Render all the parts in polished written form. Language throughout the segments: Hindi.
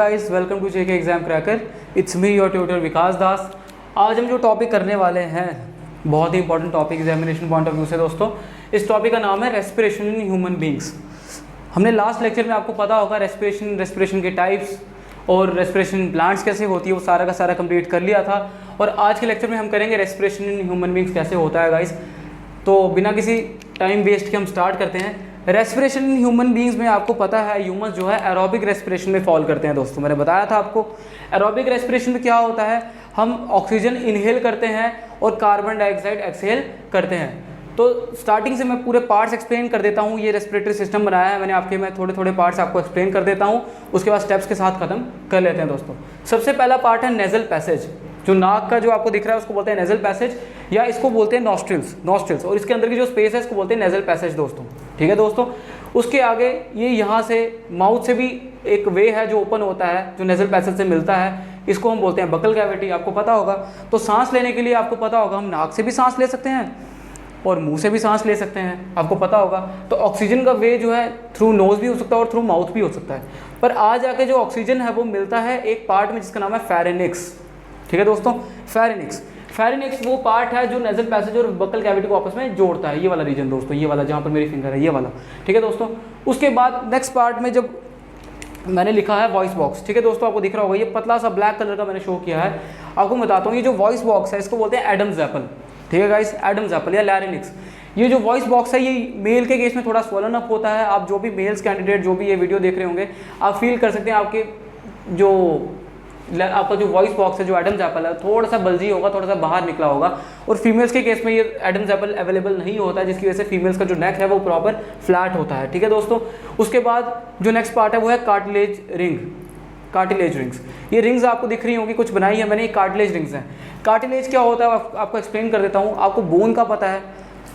Guys, welcome to JK exam cracker. It's me your tutor Vikas Das. आज हम जो टॉपिक करने वाले हैं बहुत ही important topic examination point of view से दोस्तों। इस टॉपिक का नाम है रेस्पिरेशन इन ह्यूमन बींग्स। हमने लास्ट लेक्चर में आपको पता होगा रेस्पिरेशन के टाइप्स और रेस्पिरेशन प्लांट्स कैसे होती है वो सारा का सारा कंप्लीट कर लिया था। और आज के लेक्चर में हम करेंगे रेस्पिरेशन इन ह्यूमन बींग्स कैसे होता है गाइस। तो बिना किसी टाइम वेस्ट के हम स्टार्ट करते हैं। रेस्पिरेशन इन ह्यूमन बींग्स में आपको पता है ह्यूमंस जो है एरोबिक रेस्पिरेशन में फॉल करते हैं दोस्तों। मैंने बताया था आपको एरोबिक रेस्पिरेशन में क्या होता है, हम ऑक्सीजन इनहेल करते हैं और कार्बन डाइऑक्साइड एक्सहेल करते हैं। तो स्टार्टिंग से मैं पूरे पार्ट्स एक्सप्लेन कर देता हूँ। ये रेस्पिरेटरी सिस्टम बनाया है मैंने आपके, मैं थोड़े थोड़े पार्ट्स आपको एक्सप्लेन कर देता हूँ, उसके बाद स्टेप्स के साथ खत्म कर लेते हैं दोस्तों। सबसे पहला पार्ट है नेजल पैसेज। जो नाक का जो आपको दिख रहा है उसको बोलते हैं नेजल पैसेज, या इसको बोलते हैं नॉस्ट्रिल्स, और इसके अंदर की जो स्पेस है इसको बोलते हैं नेजल पैसेज दोस्तों। ठीक है दोस्तों। उसके आगे ये यहाँ से माउथ से भी एक वे है जो ओपन होता है, जो नेजल पैसेज से मिलता है, इसको हम बोलते हैं बकल कैविटी। आपको पता होगा। तो सांस लेने के लिए आपको पता होगा हम नाक से भी सांस ले सकते हैं और मुंह से भी सांस ले सकते हैं, आपको पता होगा। तो ऑक्सीजन का वे जो है थ्रू नोज भी हो सकता है और थ्रू माउथ भी हो सकता है। पर आज आके जो ऑक्सीजन है वो मिलता है एक पार्ट में जिसका नाम है फेरेनिक्स। ठीक है दोस्तों, फेरेनिक्स वो पार्ट है जो नेजल पैसेज और बकल कैविटी को आपस में जोड़ता है। ये वाला रीजन दोस्तों, ये वाला जहाँ पर मेरी फिंगर है, ये वाला। ठीक है दोस्तों। उसके बाद नेक्स्ट पार्ट में जब मैंने लिखा है वॉइस बॉक्स। ठीक है दोस्तों, आपको दिख रहा होगा ये पतला सा ब्लैक कलर का मैंने शो किया है। आपको बताता हूँ ये जो वॉइस बॉक्स है इसको बोलते हैं एडम्स एप्पल। ठीक है गाइस, एडम्स एप्पल या लैरिंक्स। ये जो वॉइस बॉक्स है ये मेल के केस में थोड़ा स्वलन अप होता है। आप जो भी मेल्स कैंडिडेट जो भी ये वीडियो देख रहे होंगे आप फील कर सकते हैं आपका जो वॉइस बॉक्स है, जो एडम्स एप्पल है, थोड़ा सा बल्जी होगा, थोड़ा सा बाहर निकला होगा। और फीमेल्स के केस में ये एडम्स एप्पल अवेलेबल नहीं होता है, जिसकी वजह से फीमेल्स का जो नेक है वो प्रॉपर फ्लैट होता है। ठीक है दोस्तों। उसके बाद जो नेक्स्ट पार्ट है वो है कार्टिलेज रिंग्स। ये रिंग्स आपको दिख रही होंगी, कुछ बनाई है मैंने, ये कार्टिलेज रिंग्स हैं। कार्टिलेज क्या होता है आपको एक्सप्लेन कर देता हूँ। आपको बोन का पता है,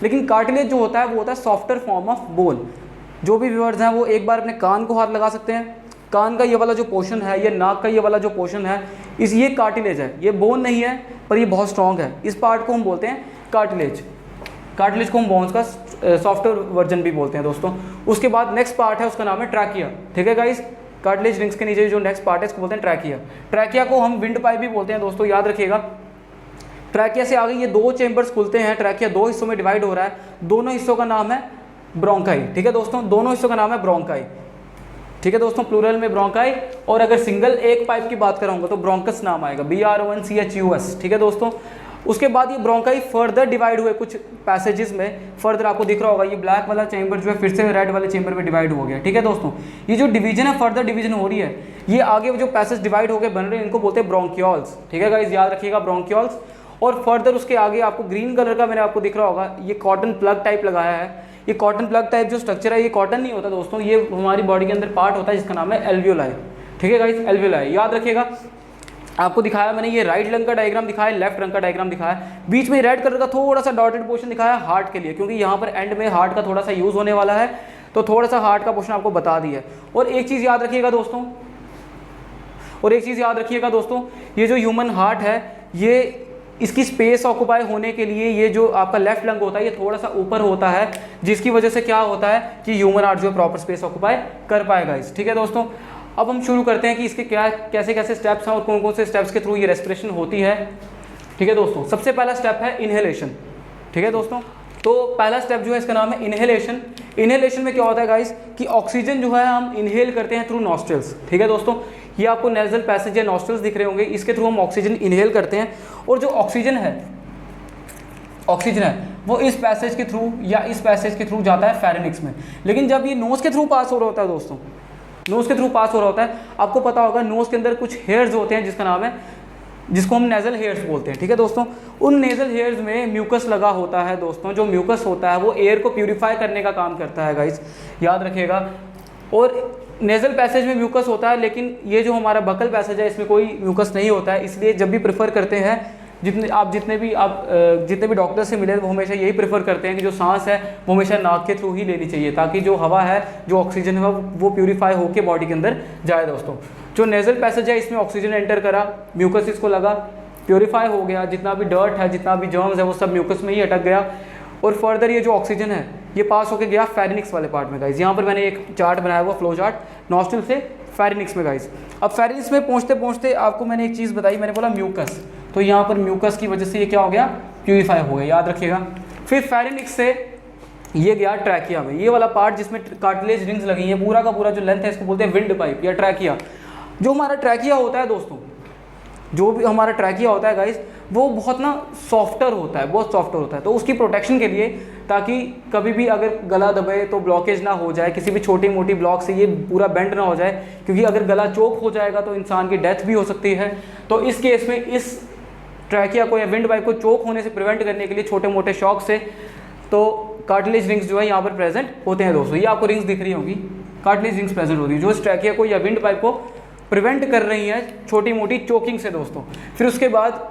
लेकिन कार्टिलेज जो होता है वो होता है सॉफ्टर फॉर्म ऑफ बोन। जो भी व्यूअर्स हैं वो एक बार अपने कान को हाथ लगा सकते हैं। कान का ये वाला जो पोर्शन है, ये नाक का ये वाला जो पोर्शन है, ये कार्टिलेज है। ये बोन नहीं है पर ये बहुत स्ट्रॉन्ग है। इस पार्ट को हम बोलते हैं कार्टिलेज को हम बोन्स का सॉफ्टवेयर वर्जन भी बोलते हैं दोस्तों। उसके बाद नेक्स्ट पार्ट है, उसका नाम है ट्रैकिया। ठीक है गाइस, कार्टिलेज रिंग्स के नीचे जो नेक्स्ट पार्ट है इसको बोलते हैं ट्रैकिया। ट्रैकिया को हम विंड पाइप भी बोलते हैं दोस्तों, याद रखिएगा। ट्रैकिया से आगे ये दो चेंबर्स खुलते हैं। ट्रैकिया दो हिस्सों में डिवाइड हो रहा है, दोनों हिस्सों का नाम है ब्रोंकाई। ठीक है दोस्तों, दोनों हिस्सों का नाम है ब्रोंकाई। ठीक है दोस्तों, प्लूरल में ब्रोंकाई। और अगर सिंगल एक पाइप की बात कराऊंगा तो ब्रोंकस नाम आएगा, BRONCHUS। ठीक है दोस्तों। उसके बाद ये ब्रोंकाई फर्दर डिवाइड हुए कुछ पैसेजेस में। फर्दर आपको दिख रहा होगा ये ब्लैक वाला चेंबर जो है फिर से रेड वाले चेंबर में डिवाइड हो गया। ठीक है दोस्तों, ये जो डिवीजन है, फर्दर डिवीजन हो रही है, ये आगे जो पैसेज डिवाइड हो गए बन रहे हैं, इनको बोलते हैं ब्रोंकियोल्स। ठीक है गाइस, याद रखिएगा ब्रोंकियोल्स। और फर्दर उसके आगे आपको ग्रीन कलर का मैंने आपको दिख रहा होगा, ये कॉटन प्लग टाइप लगाया है। ये कॉटन प्लग टाइप जो स्ट्रक्चर है ये कॉटन नहीं होता दोस्तों, ये हमारी बॉडी के अंदर पार्ट होता है जिसका नाम है एल्वियोलाई। ठीक है गाइस, एल्वियोलाई याद रखिएगा। आपको दिखाया मैंने ये राइट रंग का डायग्राम दिखाया, लेफ्ट रंग का डायग्राम दिखाया, बीच में रेड कलर का थोड़ा सा डॉटेड पोर्शन दिखाया हार्ट के लिए, क्योंकि यहाँ पर एंड में हार्ट का थोड़ा सा यूज होने वाला है, तो थोड़ा सा हार्ट का पोर्शन आपको बता दिया है। और एक चीज़ याद रखिएगा दोस्तों, ये जो ह्यूमन हार्ट है, ये इसकी स्पेस ऑक्यूपाई होने के लिए ये जो आपका लेफ्ट लंग होता है ये थोड़ा सा ऊपर होता है, जिसकी वजह से क्या होता है कि ह्यूमन हार्ट जो है प्रॉपर स्पेस ऑक्यूपाई कर पाएगा इस। ठीक है दोस्तों। अब हम शुरू करते हैं कि इसके कैसे कैसे स्टेप्स हैं और कौन कौन से स्टेप्स के थ्रू ये रेस्पिरेशन होती है। ठीक है दोस्तों, सबसे पहला स्टेप है इनहेलेशन। ठीक है दोस्तों, तो पहला स्टेप जो है इसका नाम है इनहेलेशन। इनहेलेशन में क्या होता है गाइस कि ऑक्सीजन जो है हम इनहेल करते हैं थ्रू नॉस्ट्रल्स। ठीक है दोस्तों, ये आपको नेजल पैसेज या नॉस्ट्रल्स दिख रहे होंगे, इसके थ्रू हम ऑक्सीजन इनहेल करते हैं। और जो ऑक्सीजन है वो इस पैसेज के थ्रू या इस पैसेज के थ्रू जाता है फेरेनिक्स में। लेकिन जब ये नोज के थ्रू पास हो रहा होता है दोस्तों, नोज के थ्रू पास हो रहा होता है, आपको पता होगा नोज के अंदर कुछ हेयर्स होते हैं जिसको हम नेजल हेयर्स बोलते हैं। ठीक है दोस्तों, उन नेजल हेयर्स में म्यूकस लगा होता है दोस्तों। जो म्यूकस होता है वो एयर को प्यूरिफाई करने का काम करता है गाइस, याद रखिएगा। और नेजल पैसेज में म्यूकस होता है, लेकिन ये जो हमारा बकल पैसेज है इसमें कोई म्यूकस नहीं होता है। इसलिए जब भी प्रेफर करते हैं, जितने भी डॉक्टर से मिले वो हमेशा यही प्रेफर करते हैं कि जो सांस है वो हमेशा नाक के थ्रू ही लेनी चाहिए, ताकि जो हवा है, जो ऑक्सीजन है वो प्यूरिफाई होकर बॉडी के अंदर जाए दोस्तों। जो नेजल पैसेज है इसमें ऑक्सीजन एंटर करा, म्यूकस इसको लगा, प्यूरिफाई हो गया, जितना भी डर्ट है, जितना भी जर्म्स है वो सब म्यूकस में ही अटक गया। और फर्दर ये जो ऑक्सीजन है ये पास होकर गया फेरेनिक्स वाले पार्ट में गाइस। यहाँ पर मैंने एक चार्ट बनाया हुआ, फ्लो चार्ट, नॉस्ट्रिल से फेरिनिक्स में गाइस। अब फेरिनिक्स में पहुँचते पहुँचते आपको मैंने एक चीज़ बताई, मैंने बोला म्यूकस, तो यहाँ पर म्यूकस की वजह से ये क्या हो गया, प्यूरिफाई हो गया, याद रखिएगा। फिर फेरिनिक्स से ये गया ट्रैकिया में, ये वाला पार्ट जिसमें कार्टिलेज रिंग्स लगी हैं, पूरा का पूरा जो लेंथ है इसको बोलते हैं विंड पाइप या ट्रैकिया। जो हमारा ट्रैकिया होता है दोस्तों, जो भी हमारा ट्रैकिया होता है गाइस, वो बहुत ना सॉफ्टर होता है, बहुत सॉफ्टर होता है। तो उसकी प्रोटेक्शन के लिए, ताकि कभी भी अगर गला दबे तो ब्लॉकेज ना हो जाए, किसी भी छोटी मोटी ब्लॉक से ये पूरा बेंड ना हो जाए, क्योंकि अगर गला चोक हो जाएगा तो इंसान की डेथ भी हो सकती है। तो इस केस में इस ट्रैकिया को या विंड पाइप को चोक होने से प्रिवेंट करने के लिए छोटे मोटे शॉक से तो कार्टिलेज रिंग्स जो है यहाँ पर प्रेजेंट होते हैं दोस्तों। ये आपको रिंग्स दिख रही होंगी, कार्टिलेज रिंग्स प्रेजेंट होती है जो इस ट्रैकिया को या विंड पाइप को प्रिवेंट कर रही है छोटी मोटी चोकिंग से दोस्तों। फिर उसके बाद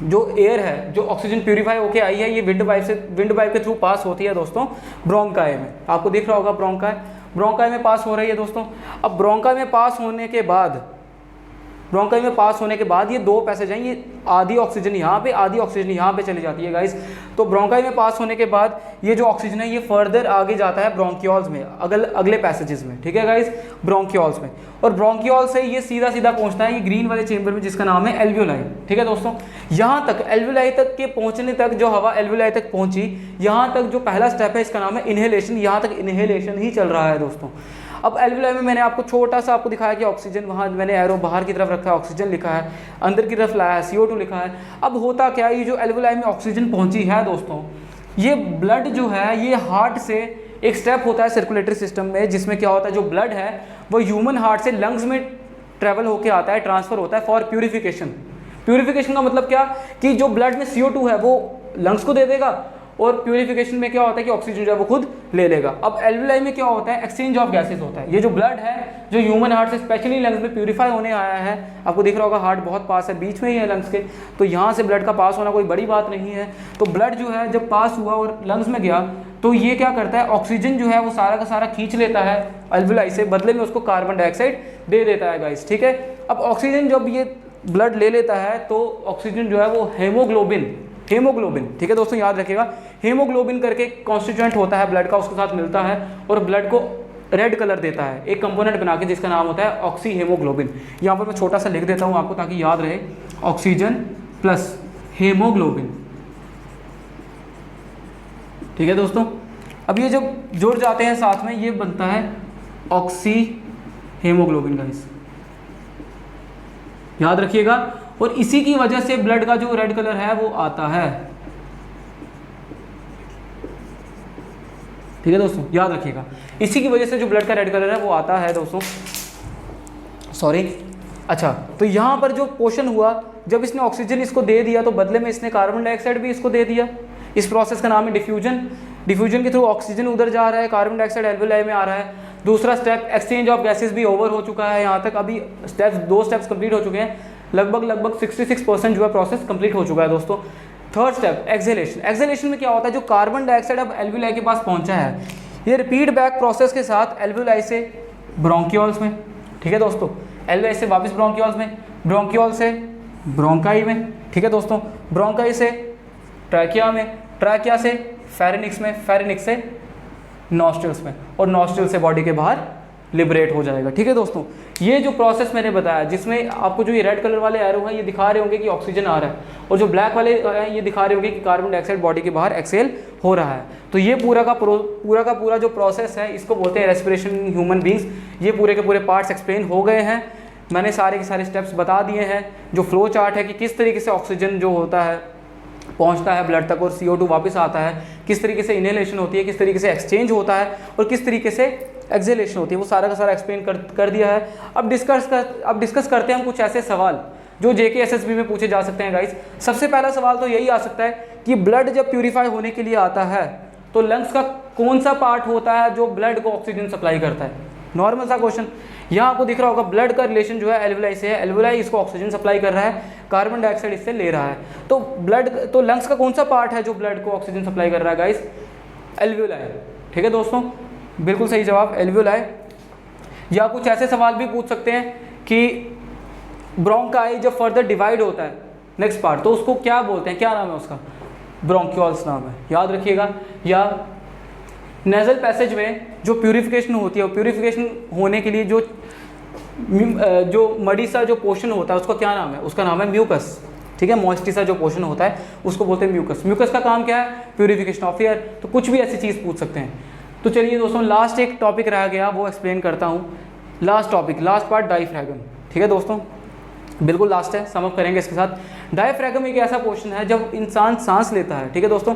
जो एयर है, जो ऑक्सीजन प्यूरिफाई होके आई है, ये विंड पाइप के थ्रू पास होती है दोस्तों ब्रोंकाई में। आपको दिख रहा होगा ब्रोंकाई में पास हो रही है दोस्तों। अब ब्रोंकाई में पास होने के बाद ये दो पैसेज हैं, ये आधी ऑक्सीजन यहाँ पे, आधी ऑक्सीजन यहाँ पे चली जाती है गाइस। तो ब्रोंकाई में पास होने के बाद ये जो ऑक्सीजन है ये फर्दर आगे जाता है ब्रोंकियोल्स में, अगले पैसेजेस में, ठीक है गाइस, ब्रोंकियोल्स में। और ब्रोंकियोल से ये सीधा पहुँचता है ये ग्रीन वाले चेंबर में जिसका नाम है एल्वियोलाई, ठीक है दोस्तों। यहाँ तक एल्वियोलाई तक के पहुँचने तक, जो हवा एल्वियोलाई तक पहुँची, यहाँ तक जो पहला स्टेप है इसका नाम है इनहेलेशन। यहाँ तक इनहेलेशन ही चल रहा है दोस्तों। अब एल्वियोलाई में मैंने आपको छोटा सा आपको दिखाया कि ऑक्सीजन, वहाँ मैंने एरो बाहर की तरफ रखा है, ऑक्सीजन लिखा है, अंदर की तरफ लाया है CO2 लिखा है। अब होता क्या, ये जो एल्वियोलाई में ऑक्सीजन पहुँची है दोस्तों, ये ब्लड जो है ये हार्ट से एक स्टेप होता है सर्कुलेटरी सिस्टम में, जिसमें क्या होता है, जो ब्लड है वो ह्यूमन हार्ट से लंग्स में ट्रेवल होकर आता है, ट्रांसफ़र होता है फॉर प्यूरिफिकेशन। प्यूरिफिकेशन का मतलब क्या, कि जो ब्लड में CO2 है वो लंग्स को दे देगा, और प्यूरिफिकेशन में क्या होता है कि ऑक्सीजन जो है वो खुद ले लेगा। अब एल्वियोलाई में क्या होता है, एक्सचेंज ऑफ गैसेस होता है। ये जो ब्लड है जो ह्यूमन हार्ट से स्पेशली लंग्स में प्यूरिफाई होने आया है, आपको दिख रहा होगा हार्ट बहुत पास है, बीच में ही है लंग्स के, तो यहाँ से ब्लड का पास होना कोई बड़ी बात नहीं है। तो ब्लड जो है जब पास हुआ और लंग्स में गया, तो ये क्या करता है, ऑक्सीजन जो है वो सारा का सारा खींच लेता है एल्वियोलाई से, बदले में उसको कार्बन डाइऑक्साइड दे देता है गाइस, ठीक है। अब ऑक्सीजन जब ये ब्लड ले लेता है तो ऑक्सीजन जो है वो हेमोग्लोबिन, ठीक है दोस्तों, याद रखिएगा, हेमोग्लोबिन करके कॉन्स्टिट्यूएंट होता है ब्लड का, उसके साथ मिलता है और ब्लड को रेड कलर देता है, एक कंपोनेंट बना के जिसका नाम होता है ऑक्सी हेमोग्लोबिन। यहाँ पर मैं छोटा सा लिख देता हूँ आपको ताकि याद रहे, ऑक्सीजन प्लस हेमोग्लोबिन, ठीक है दोस्तों। अब ये जब जुड़ जाते हैं साथ में, ये बनता है ऑक्सी हेमोग्लोबिन गाइस, याद रखिएगा। और इसी की वजह से ब्लड का जो रेड कलर है वो आता है, ठीक है दोस्तों, याद रखिएगा, इसी की वजह से जो ब्लड का रेड कलर है वो आता है दोस्तों, सॉरी। अच्छा, तो यहाँ पर जो पोर्शन हुआ, जब इसने ऑक्सीजन इसको दे दिया तो बदले में इसने कार्बन डाइऑक्साइड भी इसको दे दिया। इस प्रोसेस का नाम है डिफ्यूजन के थ्रू ऑक्सीजन उधर जा रहा है, कार्बन डाइऑक्साइड एल्वियोलाई में आ रहा है। दूसरा स्टेप एक्सचेंज ऑफ गैसेस भी ओवर हो चुका है, यहाँ तक अभी दो स्टेप्स कंप्लीट हो चुके हैं, लगभग 66% जो है प्रोसेस कंप्लीट हो चुका है दोस्तों। थर्ड स्टेप एक्सहेलेशन में क्या होता है, जो कार्बन डाइऑक्साइड अब एल्वियोलाई के पास पहुंचा है, ये रिपीट बैक प्रोसेस के साथ एल्वियोलाई से ब्रोंकियोल्स में, ठीक है दोस्तों, एल्वियोलाई से वापस ब्रोंकियोल्स में, ब्रोंकियोल से ब्रोंकाई में, ठीक है दोस्तों, ब्रोंकाई से ट्रैकिया में, ट्रैकिया से फेरिनिक्स में, फेरिनिक्स से नॉस्ट्रल्स में, और नॉस्ट्रल से बॉडी के बाहर लिबरेट हो जाएगा, ठीक है दोस्तों। ये जो प्रोसेस मैंने बताया, जिसमें आपको जो ये रेड कलर वाले एरो हैं ये दिखा रहे होंगे कि ऑक्सीजन आ रहा है, और जो ब्लैक वाले हैं ये दिखा रहे होंगे कि कार्बन डाइऑक्साइड बॉडी के बाहर एक्सेल हो रहा है। तो ये पूरा का पूरा जो प्रोसेस है इसको बोलते हैं रेस्पिरेशन इन ह्यूमन बींग्स। ये पूरे के पूरे पार्ट्स एक्सप्लेन हो गए हैं, मैंने सारे के सारे स्टेप्स बता दिए हैं। जो फ्लो चार्ट है कि किस तरीके से ऑक्सीजन जो होता है पहुंचता है ब्लड तक और CO2 वापस आता है, किस तरीके से इनहेलेशन होती है, किस तरीके से एक्सचेंज होता है और किस तरीके से एक्सहेलेशन होती है, वो सारा का सारा एक्सप्लेन कर दिया है। अब डिस्कस करते हैं हम कुछ ऐसे सवाल जो JK SSB में पूछे जा सकते हैं गाइस। सबसे पहला सवाल तो यही आ सकता है कि ब्लड जब प्यूरिफाई होने के लिए आता है तो लंग्स का कौन सा पार्ट होता है जो ब्लड को ऑक्सीजन सप्लाई करता है। नॉर्मल सा क्वेश्चन। यहाँ आपको दिख रहा होगा ब्लड का रिलेशन जो है एल्वियोलाई से है, एल्वियोलाई इसको ऑक्सीजन सप्लाई कर रहा है, कार्बन डाइऑक्साइड इससे ले रहा है। तो लंग्स का कौन सा पार्ट है जो ब्लड को ऑक्सीजन सप्लाई कर रहा है गाइस, एल्वियोलाई, ठीक है दोस्तों, बिल्कुल सही जवाब एल्वियोलाई। या कुछ ऐसे सवाल भी पूछ सकते हैं कि ब्रोंकाई जब फर्दर डिवाइड होता है नेक्स्ट पार्ट तो उसको क्या बोलते हैं, क्या नाम है उसका, ब्रोंकियोल्स नाम है, याद रखिएगा। या नेजल पैसेज में जो प्यूरिफिकेशन होती है, प्यूरिफिकेशन होने के लिए जो जो मडी सा जो पोर्शन होता है उसका क्या नाम है, उसका नाम है म्यूकस, ठीक है। मॉइस्टी सा जो पोर्शन होता है उसको बोलते हैं म्यूकस। म्यूकस का काम क्या है, प्यूरिफिकेशन ऑफ एयर। तो कुछ भी ऐसी चीज़ पूछ सकते हैं। तो चलिए दोस्तों, लास्ट एक टॉपिक रह गया, वो एक्सप्लेन करता हूँ। Last topic, last part, diaphragm, ठीक है दोस्तों, बिल्कुल लास्ट है, सम अप करेंगे इसके साथ। डायफ्रैगम एक ऐसा पोर्शन है जब इंसान सांस लेता है, ठीक है दोस्तों,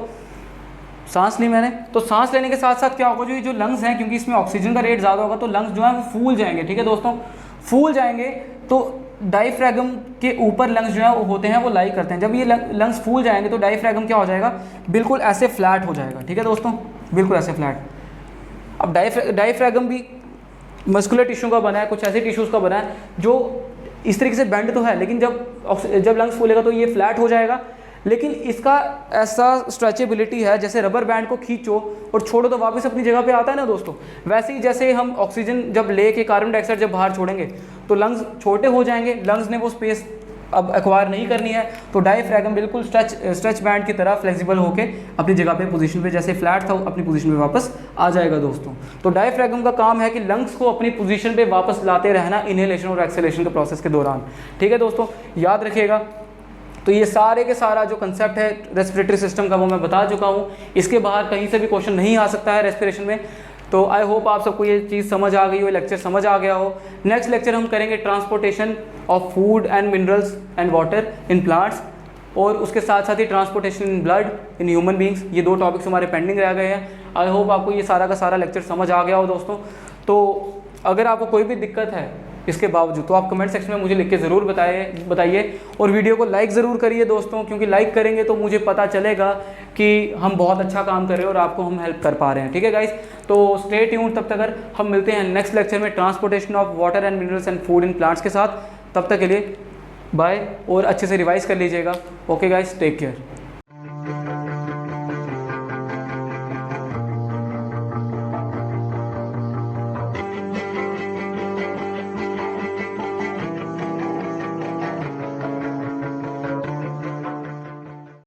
सांस ली मैंने, तो सांस लेने के साथ साथ क्या होगा, जो ये जो लंग्स हैं, क्योंकि इसमें ऑक्सीजन का रेट ज़्यादा होगा तो लंग्स जो है वो फूल जाएंगे, ठीक है दोस्तों, फूल जाएंगे। तो डायफ्रैगम के ऊपर लंग्स जो है वो होते हैं, वो लाई करते हैं। जब ये लंग्स फूल जाएंगे तो डायफ्रैगम क्या हो जाएगा, बिल्कुल ऐसे फ्लैट हो जाएगा, ठीक है दोस्तों, बिल्कुल ऐसे फ्लैट। अब डायफ्रैगम भी मस्कुलर टिश्यू का बना है, कुछ ऐसे टिश्यूज़ का बना है जो इस तरीके से बेंड तो है, लेकिन जब लंग्स फूलेगा तो ये फ्लैट हो जाएगा। लेकिन इसका ऐसा स्ट्रेचेबिलिटी है, जैसे रबर बैंड को खींचो और छोड़ो तो वापस अपनी जगह पे आता है ना दोस्तों, वैसे ही जैसे हम ऑक्सीजन जब लेके कार्बन डाइऑक्साइड जब बाहर छोड़ेंगे तो लंग्स छोटे हो जाएंगे, लंग्स ने वो स्पेस अब एक्वायर नहीं करनी है, तो डायफ्रैगम बिल्कुल स्ट्रेच बैंड की तरह फ्लेक्सिबल होके अपनी जगह पे पोजीशन पे जैसे फ्लैट था अपनी पोजीशन पे वापस आ जाएगा दोस्तों। तो डायफ्रैगम का काम है कि लंग्स को अपनी पोजीशन पे वापस लाते रहना इनहेलेशन और एक्सहेलेशन के प्रोसेस के दौरान, ठीक है दोस्तों, याद रखिएगा। तो ये सारे के सारा जो कंसेप्ट है रेस्पिरेटरी सिस्टम का वो मैं बता चुका हूँ। इसके बाहर कहीं से भी क्वेश्चन नहीं आ सकता है रेस्पिरेशन में। तो आई होप आप सबको ये चीज़ समझ आ गई हो, लेक्चर समझ आ गया हो। नेक्स्ट लेक्चर हम करेंगे transportation of food and minerals and water in plants, और उसके साथ साथ ही transportation in blood in human beings. ये 2 टॉपिक्स हमारे पेंडिंग रह गए हैं। आई होप आपको ये सारा का सारा लेक्चर समझ आ गया हो दोस्तों। तो अगर आपको कोई भी दिक्कत है इसके बावजूद तो आप कमेंट सेक्शन में मुझे लिख के ज़रूर बताइए और वीडियो को लाइक ज़रूर करिए दोस्तों, क्योंकि लाइक करेंगे तो मुझे पता चलेगा कि हम बहुत अच्छा काम कर रहे हैं और आपको हम हेल्प कर पा रहे हैं, ठीक है गाइस। तो स्टे ट्यून्ड, तब तक हम मिलते हैं नेक्स्ट लेक्चर में transportation of water and minerals and food in plants के साथ। तब तक के लिए बाय, और अच्छे से रिवाइज कर लीजिएगा। Okay guys, take care.